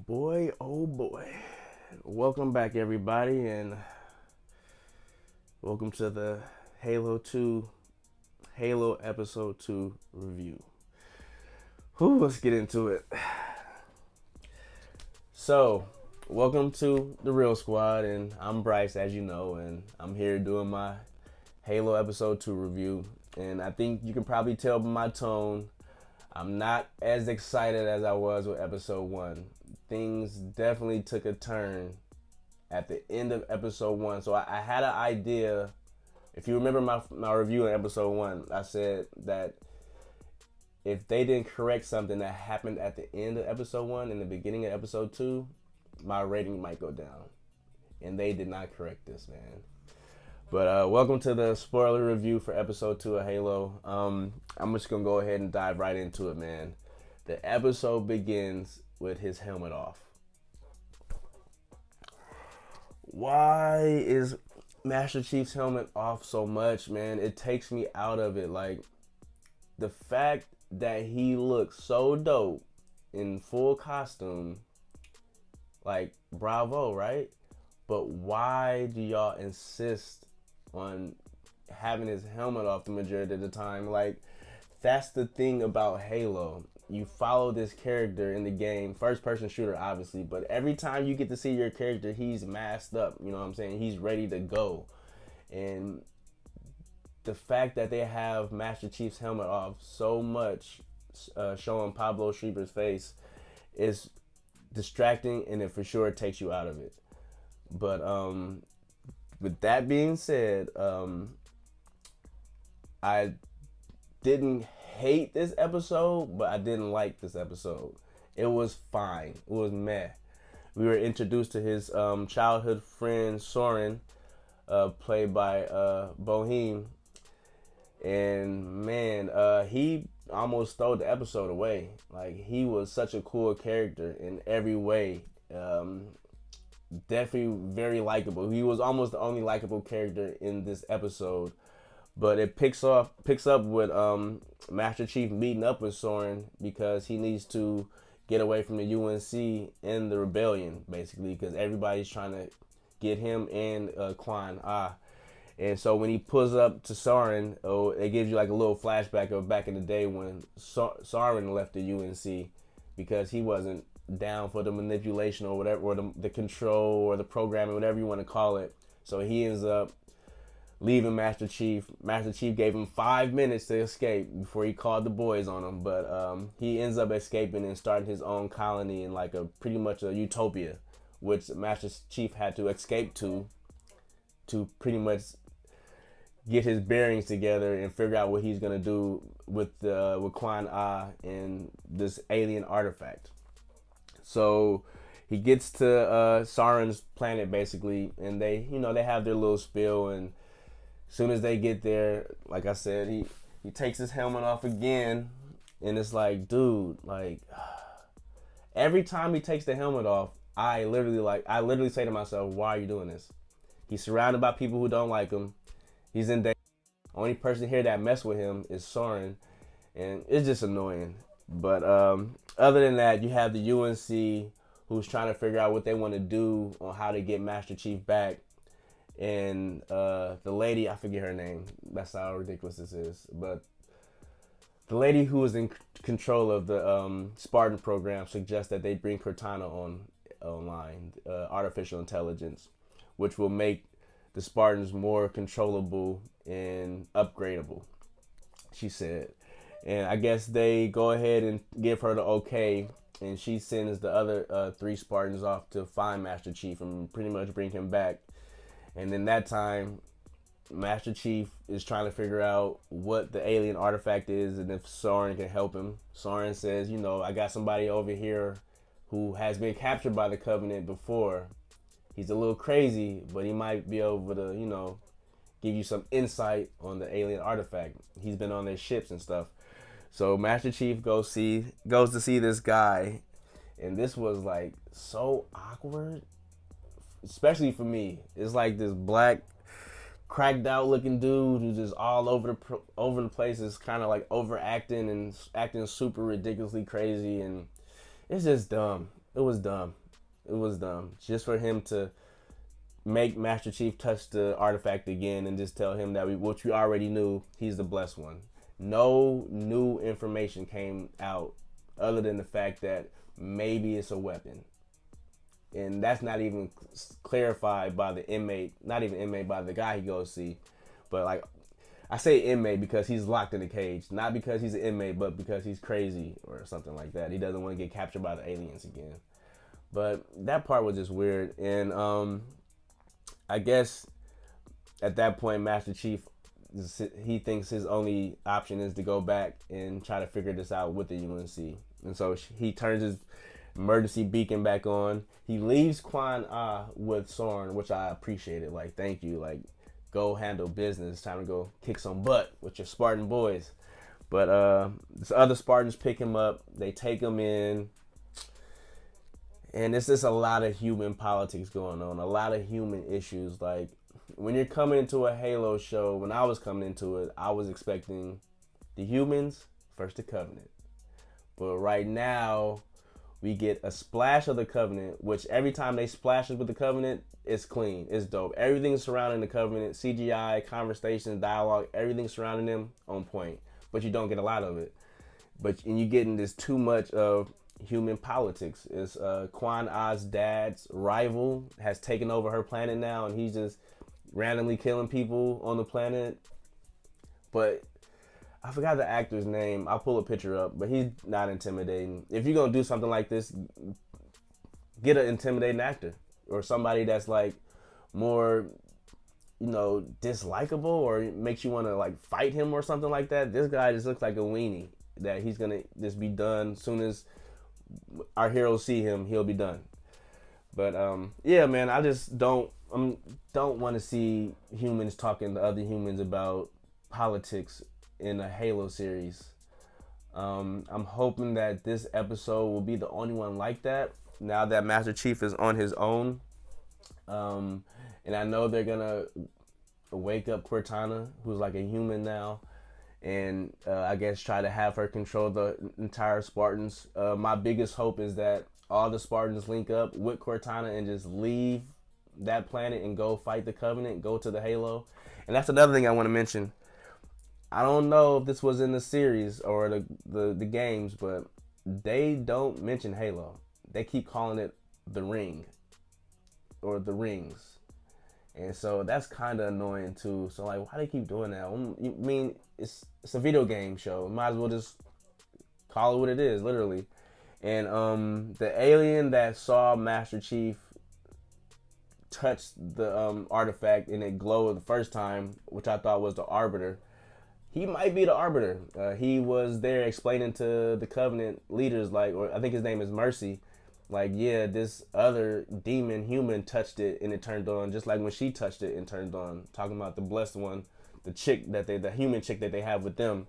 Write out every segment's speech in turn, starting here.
Boy, oh boy. Welcome back, everybody, and welcome to the Halo 2, Halo Episode 2 review. Let's get into it. So, welcome to the Real Squad, and I'm Bryce, as you know, and I'm here doing my Halo Episode 2 review. And I think you can probably tell by my tone, I'm not as excited as I was with Episode 1. Things definitely took a turn at the end of Episode 1. So I had an idea. If you remember my review in Episode 1, I said that if they didn't correct something that happened at the end of Episode 1 and the beginning of Episode 2, my rating might go down. And they did not correct this, man. But welcome to the spoiler review for Episode 2 of Halo. I'm just going to go ahead and dive right into it, man. The episode begins with his helmet off. Why is Master Chief's helmet off so much, man? It takes me out of it. Like, the fact that he looks so dope in full costume, like, bravo, right? But why do y'all insist on having his helmet off the majority of the time? Like, that's the thing about Halo. You follow this character in the game, first person shooter obviously, but every time you get to see your character, he's masked up, you know what I'm saying? He's ready to go. And the fact that they have Master Chief's helmet off so much, showing Pablo Schreiber's face, is distracting, and it for sure takes you out of it. But with that being said, I didn't hate this episode, but I didn't like this episode. It was fine. It was meh. We were introduced to his childhood friend Soren, played by Boheem, and man, he almost stole the episode away. Like, he was such a cool character in every way. Definitely very likable. He was almost the only likable character in this episode. But it picks up with Master Chief meeting up with Soren because he needs to get away from the UNC and the rebellion, basically, because everybody's trying to get him and Quan. And so when he pulls up to Soren, it gives you like a little flashback of back in the day when Soren left the UNC because he wasn't down for the manipulation or whatever, or the control or the programming, whatever you want to call it. So he ends up leaving Master Chief. Master Chief gave him 5 minutes to escape before he called the boys on him. But he ends up escaping and starting his own colony in like a pretty much a utopia, which Master Chief had to escape to pretty much get his bearings together and figure out what he's gonna do with Quan and this alien artifact. So he gets to Soren's planet basically, and they have their little spiel. And as soon as they get there, like I said, he takes his helmet off again, and it's like, dude, like every time he takes the helmet off, I literally say to myself, why are you doing this? He's surrounded by people who don't like him. He's in danger. Only person here that mess with him is Soren, and it's just annoying. But other than that, you have the UNC who's trying to figure out what they want to do on how to get Master Chief back. And the lady, I forget her name. That's how ridiculous this is. But the lady who is in control of the Spartan program suggests that they bring Cortana online, artificial intelligence, which will make the Spartans more controllable and upgradable, she said. And I guess they go ahead and give her the okay, and she sends the other 3 Spartans off to find Master Chief and pretty much bring him back. And then that time, Master Chief is trying to figure out what the alien artifact is and if Soren can help him. Soren says, I got somebody over here who has been captured by the Covenant before. He's a little crazy, but he might be able to, give you some insight on the alien artifact. He's been on their ships and stuff. So Master Chief goes to see this guy, and this was like so awkward, especially for me. It's like this black, cracked out looking dude who's just all over the place. Is kind of like overacting and acting super ridiculously crazy, and it's just dumb. It was dumb. It was dumb. Just for him to make Master Chief touch the artifact again and just tell him that which we already knew, he's the blessed one. No new information came out other than the fact that maybe it's a weapon. And that's not even clarified by the inmate, not even inmate, by the guy he goes see. But like, I say inmate because he's locked in a cage, not because he's an inmate, but because he's crazy or something like that. He doesn't want to get captured by the aliens again. But that part was just weird. And I guess at that point, Master Chief, he thinks his only option is to go back and try to figure this out with the UNC. And so he turns his emergency beacon back on. He leaves Quan with Soren, which I appreciated. Like, thank you. Like, go handle business. It's time to go kick some butt with your Spartan boys. But this other Spartans pick him up. They take him in. And it's just a lot of human politics going on. A lot of human issues. Like, when you're coming into a Halo show, when I was coming into it, I was expecting the humans versus the Covenant. But right now, we get a splash of the Covenant, which every time they splash with the Covenant, it's clean. It's dope. Everything surrounding the Covenant, CGI, conversations, dialogue, everything surrounding them on point. But you don't get a lot of it. And you're getting this too much of human politics. It's Quan Ah's dad's rival has taken over her planet now, and he's just randomly killing people on the planet. But I forgot the actor's name. I'll pull a picture up, but he's not intimidating. If you're going to do something like this, get an intimidating actor or somebody that's like more, dislikable or makes you want to like fight him or something like that. This guy just looks like a weenie that he's going to just be done as soon as our heroes see him, he'll be done. But yeah, man, I just don't want to see humans talking to other humans about politics in a Halo series. I'm hoping that this episode will be the only one like that now that Master Chief is on his own. And I know they're gonna wake up Cortana, who's like a human now, and I guess try to have her control the entire Spartans. My biggest hope is that all the Spartans link up with Cortana and just leave that planet and go fight the Covenant, go to the Halo. And that's another thing I want to mention. I don't know if this was in the series or the games, but they don't mention Halo. They keep calling it the Ring or the Rings. And so that's kind of annoying too. So like, why do they keep doing that? I mean, it's a video game show. Might as well just call it what it is, literally. And the alien that saw Master Chief touch the artifact and it glowed the first time, which I thought was the Arbiter, he might be the Arbiter. He was there explaining to the Covenant leaders, or I think his name is Mercy, yeah, this other demon human touched it and it turned on, just like when she touched it and turned on. Talking about the blessed one, the human chick that they have with them.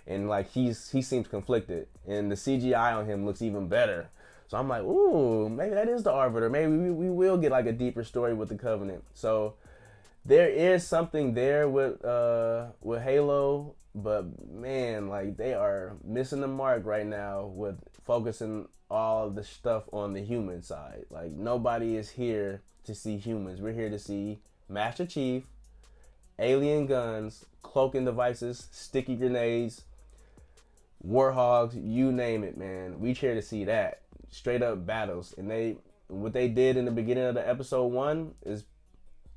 And he seems conflicted, and the CGI on him looks even better. So I'm like, ooh, maybe that is the Arbiter. Maybe we will get a deeper story with the Covenant. So there is something there with Halo, but man, they are missing the mark right now with focusing all the stuff on the human side. Nobody is here to see humans. We're here to see Master Chief, alien guns, cloaking devices, sticky grenades, warhogs, you name it, man. We here to see that. Straight up battles. And what they did in the beginning of the episode 1 is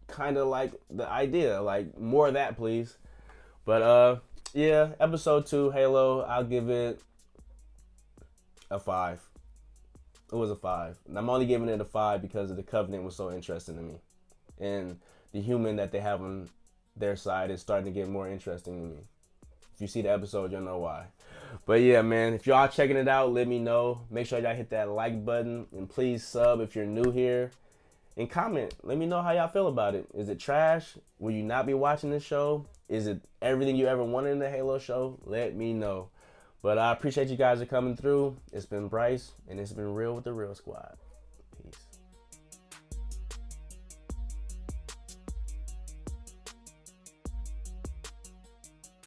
kind of like the idea. More of that, please. But yeah, episode 2, Halo, I'll give it a 5. It was a 5. And I'm only giving it a 5 because of the Covenant was so interesting to me. And the human that they have on their side is starting to get more interesting to me. If you see the episode, you'll know why. But yeah, man, if y'all checking it out, let me know. Make sure y'all hit that like button. And please sub if you're new here. And comment. Let me know how y'all feel about it. Is it trash? Will you not be watching this show? Is it everything you ever wanted in the Halo show? Let me know. But I appreciate you guys for coming through. It's been Bryce, and it's been Real with the Real Squad.